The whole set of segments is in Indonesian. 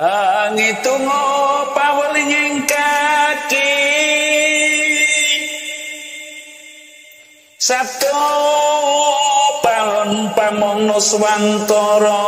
Ngitungo pawelinging kaki sabdo palon pamongno swantara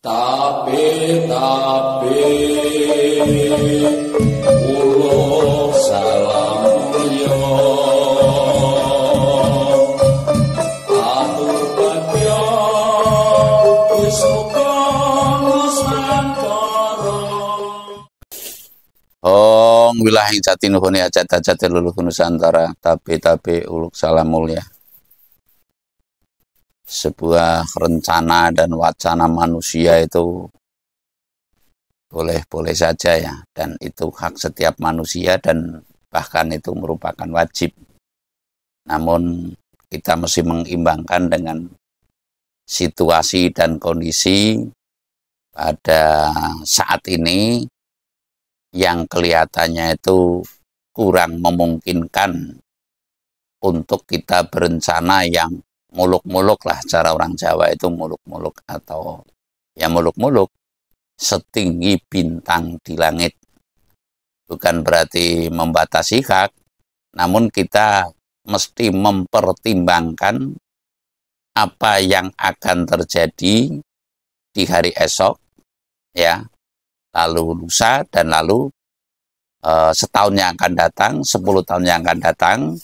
tapi ulo salam yo atu bagyo wis wilayah jati nuhuni hajat-hajat leluhur Nusantara tapi uluk salam mulia. Sebuah rencana dan wacana manusia itu boleh-boleh saja ya, dan itu hak setiap manusia dan bahkan itu merupakan wajib. Namun kita mesti mengimbangkan dengan situasi dan kondisi pada saat ini yang kelihatannya itu kurang memungkinkan untuk kita berencana yang muluk-muluk lah, cara orang Jawa itu muluk-muluk atau ya muluk-muluk setinggi bintang di langit. Bukan berarti membatasi hak, namun kita mesti mempertimbangkan apa yang akan terjadi di hari esok ya, lalu lusa, dan lalu setahun yang akan datang, 10 tahun yang akan datang,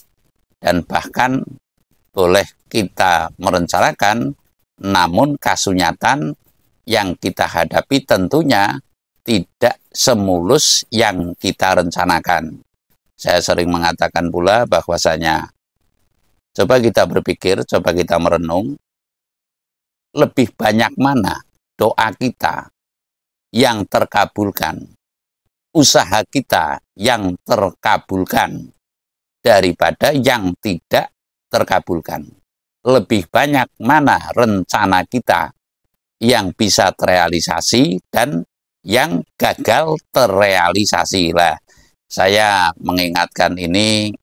dan bahkan boleh kita merencanakan, namun kasunyatan yang kita hadapi tentunya tidak semulus yang kita rencanakan. Saya sering mengatakan pula bahwasanya coba kita berpikir, coba kita merenung, lebih banyak mana doa kita yang terkabulkan, usaha kita yang terkabulkan daripada yang tidak terkabulkan. Lebih banyak mana rencana kita yang bisa terrealisasi dan yang gagal terrealisasi. Lah, saya mengingatkan ini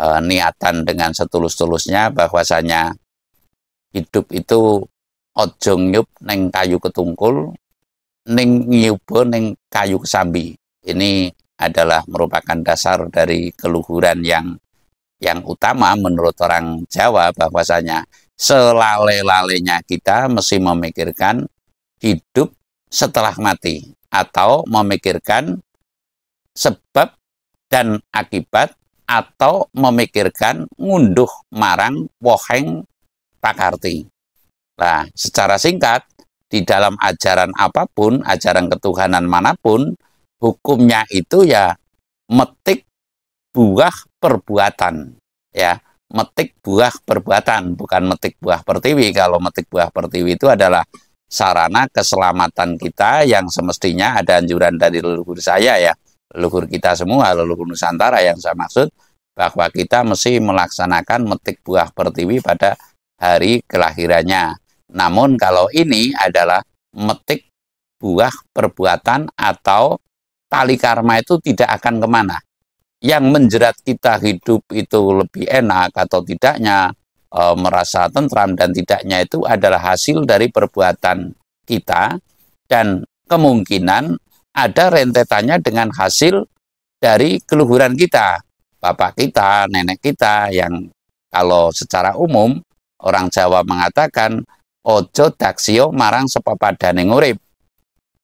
niatan dengan setulus-tulusnya bahwasanya hidup itu ojo nyup neng kayu ketungkul, ning nyubo ning kayu kesambi. Ini adalah merupakan dasar dari keluhuran yang utama menurut orang Jawa, bahwasanya selale-lalenya kita mesti memikirkan hidup setelah mati atau memikirkan sebab dan akibat atau memikirkan ngunduh marang woheng pakarti. Nah, secara singkat, di dalam ajaran apapun, ajaran ketuhanan manapun, hukumnya itu ya metik buah perbuatan, ya metik buah perbuatan, bukan metik buah pertiwi. Kalau metik buah pertiwi itu adalah sarana keselamatan kita yang semestinya ada anjuran dari leluhur saya ya, leluhur kita semua, leluhur Nusantara yang saya maksud, bahwa kita mesti melaksanakan metik buah pertiwi pada hari kelahirannya. Namun kalau ini adalah metik buah perbuatan atau tali karma itu tidak akan kemana. Yang menjerat kita hidup itu lebih enak atau tidaknya, merasa tentram dan tidaknya, itu adalah hasil dari perbuatan kita, dan kemungkinan ada rentetannya dengan hasil dari keluhuran kita, bapak kita, nenek kita, yang kalau secara umum orang Jawa mengatakan ojo daksio marang sepapadane ngurip.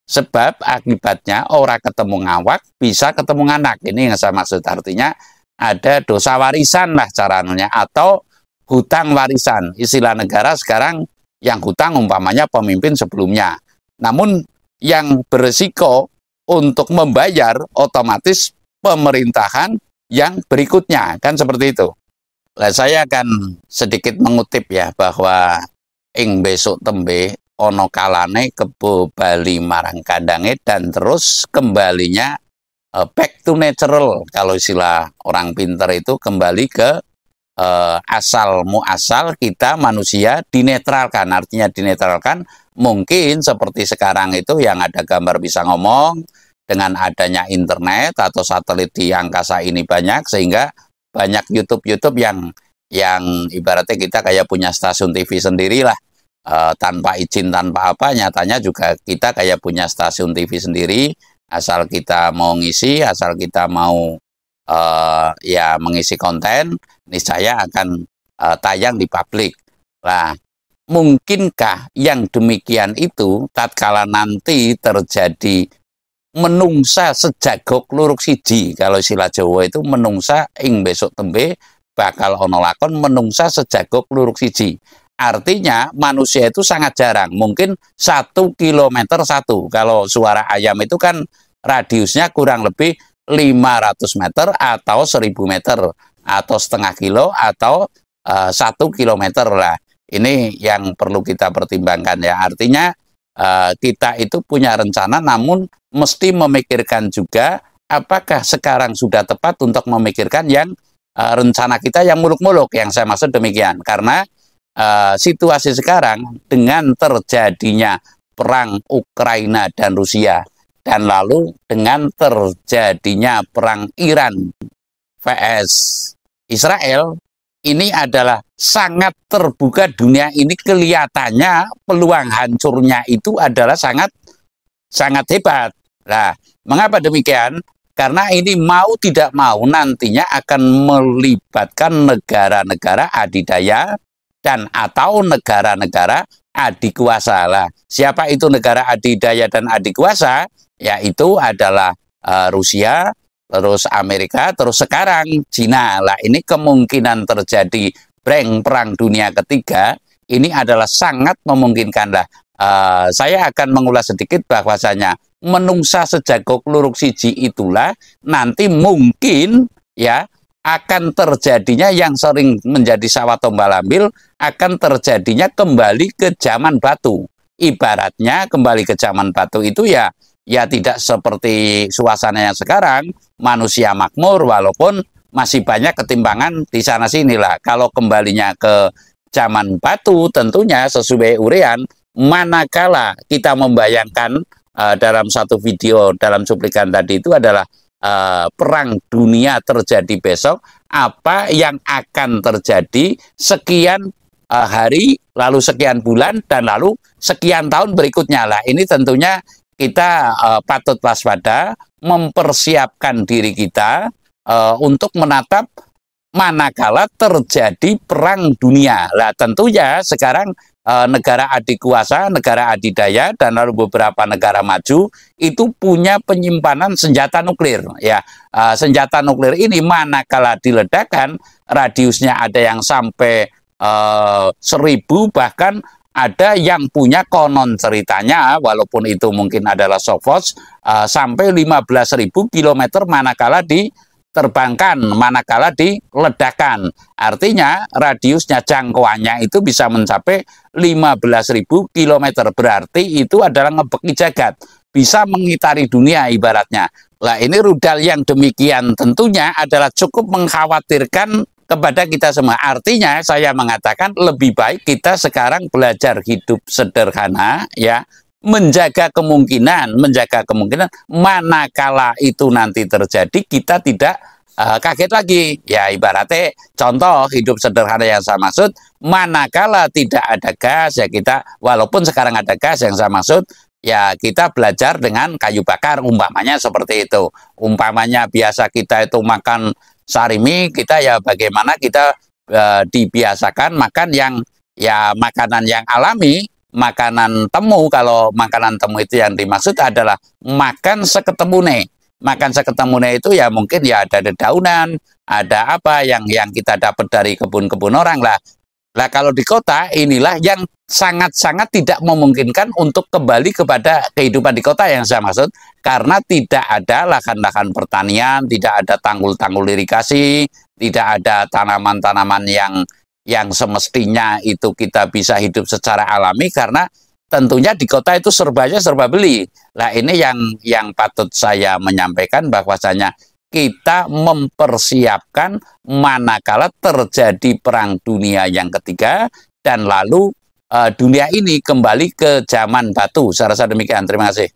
Sebab akibatnya orang ketemu ngawak bisa ketemu anak. Ini yang saya maksud, artinya ada dosa warisan lah caranya, atau hutang warisan. Istilah negara sekarang yang hutang umpamanya pemimpin sebelumnya. Namun yang beresiko untuk membayar otomatis pemerintahan yang berikutnya, kan seperti itu. Nah, saya akan sedikit mengutip ya, bahwa ing besok tembe ono kalane kebo bali marang kandange, dan terus kembalinya back to natural. Kalau istilah orang pinter itu kembali ke asal muasal kita manusia, dinetralkan. Artinya dinetralkan mungkin seperti sekarang itu yang ada gambar bisa ngomong, dengan adanya internet atau satelit di angkasa ini banyak, sehingga banyak YouTube yang ibaratnya kita kayak punya stasiun TV sendiri lah. tanpa izin, tanpa apa, nyatanya juga kita kayak punya stasiun TV sendiri, asal kita mau ngisi, asal kita mau ya mengisi konten, niscaya akan tayang di publik. Nah, mungkinkah yang demikian itu tatkala nanti terjadi menungsa sejagok luruk siji, kalau istilah Jawa itu menungsa ing besok tembe bakal ono lakon menungsa sejagok luruk siji. Artinya manusia itu sangat jarang, mungkin 1 kilometer satu. Kalau suara ayam itu kan radiusnya kurang lebih 500 meter atau 1000 meter atau setengah kilo atau 1 kilometer lah. Ini yang perlu kita pertimbangkan ya. Artinya kita itu punya rencana, namun mesti memikirkan juga apakah sekarang sudah tepat untuk memikirkan yang rencana kita yang muluk-muluk, yang saya maksud demikian. Karena situasi sekarang dengan terjadinya perang Ukraina dan Rusia, dan lalu dengan terjadinya perang Iran vs Israel, ini adalah sangat terbuka dunia ini, kelihatannya peluang hancurnya itu adalah sangat hebat. Nah, mengapa demikian? Karena ini mau tidak mau nantinya akan melibatkan negara-negara adidaya dan atau negara-negara adikuasa lah. Siapa itu negara adidaya dan adikuasa? Yaitu adalah Rusia, terus Amerika, terus sekarang Cina. Lah ini kemungkinan terjadi perang dunia ketiga ini adalah sangat memungkinkan lah. Saya akan mengulas sedikit bahwasanya menungsa sejagok luruk siji itulah nanti mungkin ya akan terjadinya yang sering menjadi sawah tombal ambil, akan terjadinya kembali ke zaman batu. Ibaratnya kembali ke zaman batu itu ya tidak seperti suasananya sekarang, manusia makmur walaupun masih banyak ketimpangan di sana sini lah. Kalau kembalinya ke zaman batu tentunya sesuai urean, manakala kita membayangkan dalam satu video dalam cuplikan tadi itu adalah perang dunia terjadi besok, apa yang akan terjadi sekian hari, lalu sekian bulan, dan lalu sekian tahun berikutnya lah. Ini tentunya kita patut waspada, mempersiapkan diri kita untuk menatap manakala terjadi perang dunia. Lah tentunya sekarang negara adikuasa, negara adidaya, dan lalu beberapa negara maju itu punya penyimpanan senjata nuklir. Ya, senjata nuklir ini manakala diledakkan, radiusnya ada yang sampai 1000, bahkan ada yang punya konon ceritanya, walaupun itu mungkin adalah sofos, sampai 15.000 kilometer manakala diterbangkan, manakala diledakkan. Artinya radiusnya, jangkauannya itu bisa mencapai 15.000 kilometer. Berarti itu adalah ngebeki jagat, bisa mengitari dunia ibaratnya. Lah ini rudal yang demikian tentunya adalah cukup mengkhawatirkan kepada kita semua. Artinya saya mengatakan lebih baik kita sekarang belajar hidup sederhana ya, menjaga kemungkinan manakala itu nanti terjadi kita tidak kaget lagi. Ya ibaratnya contoh hidup sederhana yang saya maksud, manakala tidak ada gas ya kita, walaupun sekarang ada gas yang saya maksud, ya kita belajar dengan kayu bakar umpamanya seperti itu. Umpamanya biasa kita itu makan sarimi, kita ya bagaimana kita dibiasakan makan yang ya makanan yang alami, makanan temu. Kalau makanan temu itu yang dimaksud adalah makan seketemune. Makan seketemune itu ya mungkin ya ada dedaunan, ada apa yang kita dapat dari kebun-kebun orang lah. Nah kalau di kota inilah yang sangat-sangat tidak memungkinkan untuk kembali kepada kehidupan di kota yang saya maksud, karena tidak ada lahan-lahan pertanian, tidak ada tanggul-tanggul irigasi, tidak ada tanaman-tanaman yang semestinya itu kita bisa hidup secara alami, karena tentunya di kota itu serba beli. Nah ini yang patut saya menyampaikan bahwasanya kita mempersiapkan manakala terjadi perang dunia yang ketiga dan lalu dunia ini kembali ke zaman batu. Saya rasa demikian. Terima kasih.